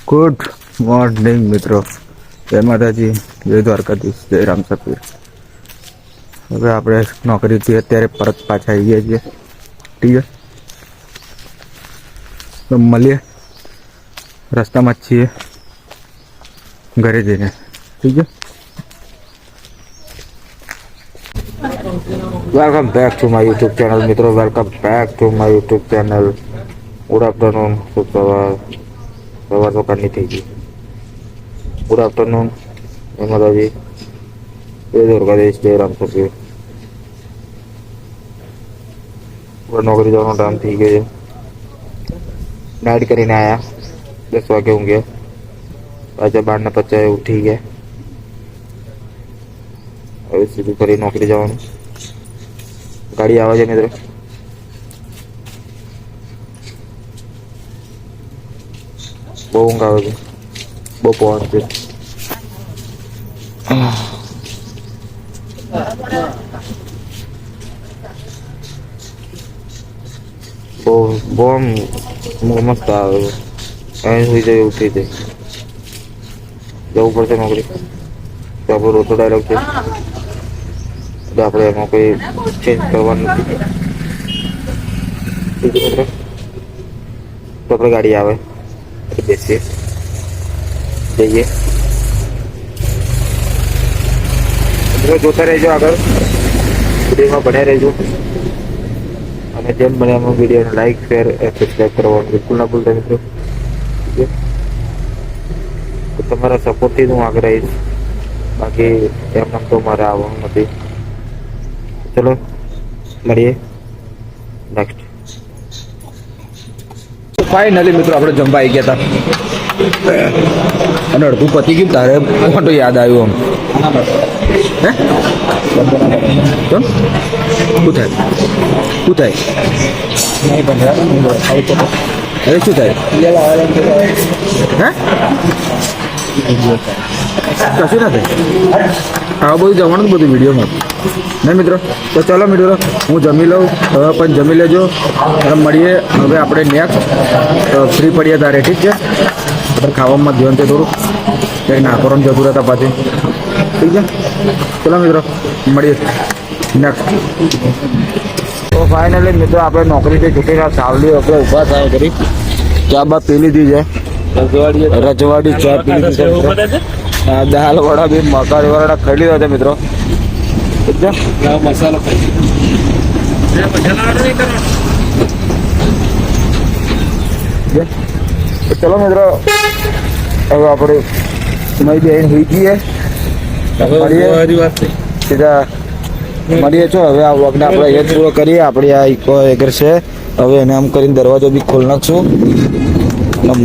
Good morning મિત્રો, જય માતાજી, જય દ્વારકાધીશ, જય રામ સપીર. હવે આપણે નોકરીથી અત્યારે પરત પાછા આવી ગયા છીએ. ઠીક છે, તો મળીએ, રસ્તામાં જ છીએ ઘરે જઈને. ઠીક છે, welcome back to my YouTube channel મિત્રો, welcome back to my YouTube channel. Good afternoon, શુભ સવાર. સવાર તો કારની થઈ ગઈ. ગુડ આફ્ટરનૂન, જય માતાજી, જય દ્વારકાધીશ, જય રામ સપીર. નોકરી જવાનો ટાઈમ થઈ ગયો છે. નાઇટ કરીને આવ્યા, 10 વાગે ઊંઘ્યા, પાછા 12:50 ઉઠી ગયા. હવે સીધું ફરી નોકરી જવાનું. ગાડી આવે છે મિત્રો. બહુ ઊંઘ આવે છે, બહુ પવન છે. બહુ મસ્ત આવે છે. અહીં સુઈ જાય, ઉઠી જાય. જવું પડશે નોકરી. તો આપણો રોતો ડાયલોગ છે, એટલે આપણે એમાં કોઈ ચેન્જ કરવાનું નથી. ઠીક છે મિત્રો, તો આપણે ગાડી આવે બેસીએ, જઈએ. મિત્રો જોતા રહેજો, આગળ વિડીયોમાં બન્યા રહેજો, અને જેમ બને એમ વિડીયોને લાઈક, શેર અને સબસ્ક્રાઈબ કરવાનું બિલકુલ ના ભૂલતા મિત્રો. તો તમારા સપોર્ટથી હું આગળ રહીશ, બાકી એમ તો મારે આવવાનું નથી. ચલો મળીએ નેક્સ્ટ. ફાઇનલી મિત્રો આપણે જમવા આવી ગયા હતા, અને અડધું પતી ગયું. તારે મોટો યાદ આવ્યું આમ, હે શું થાય, શું થાય, અરે શું થાય, હે કશું ના થાય. આવું બધું જવાનું બધું વિડીયોમાં નહીં મિત્રો. તો ચાલો મિત્રો, હું જમી લઉં, હવે પણ જમી લેજો અને મળીએ હવે આપણે નેક્સ્ટ ફ્રી પડીએ તારે. ઠીક છે, આપણે ખાવામાં ધ્યાન છે થોડુંક, કંઈક નાખવાનું જતું રહેતા પાછી. ઠીક છે, ચલો મિત્રો, મળીએ નેક્સ્ટ. તો ફાઇનલી મિત્રો આપણે નોકરીથી છૂટીને સાવલી આપણે ઊભા થાય કરી ચા બા પી લીધી છે. રજવાડી ચા પી લીધી છે. દાલ વડા બી મકાઈ વડા ખાઈ લીધા છે મિત્રો. મસાલો ચલો મિત્રો, હવે આપણે મય બેન હોઈ જઈએ, સીધા મળીએ છો. હવે આ વ્લોગને આપણે અહીંયા પૂરો કરીએ. આપણી આ ઇકો એગર છે, હવે એને આમ કરીને દરવાજો બી ખોલી નાખશું.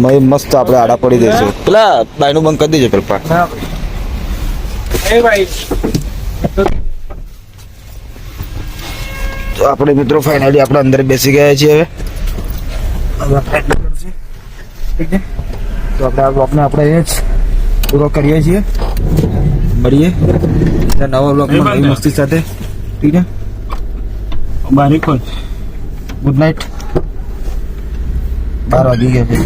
મય મસ્ત આપણે આડા પડી દઈશું. પેલા બાયનું બંધ કરી દેજો પેલા. તો આપણે મિત્રો ફાઇનલી આપણે અંદર બેસી ગયા છીએ. હવે ઠીક છે, તો આપણે આ બ્લોગને આપણે અહીંયા જ પૂરો કરીએ છીએ. મળીએ નવા બ્લોગમાં નવી મસ્તી સાથે. ઠીક છે, બારી ખોલ. Good night. 12 વાગી ગયા છે.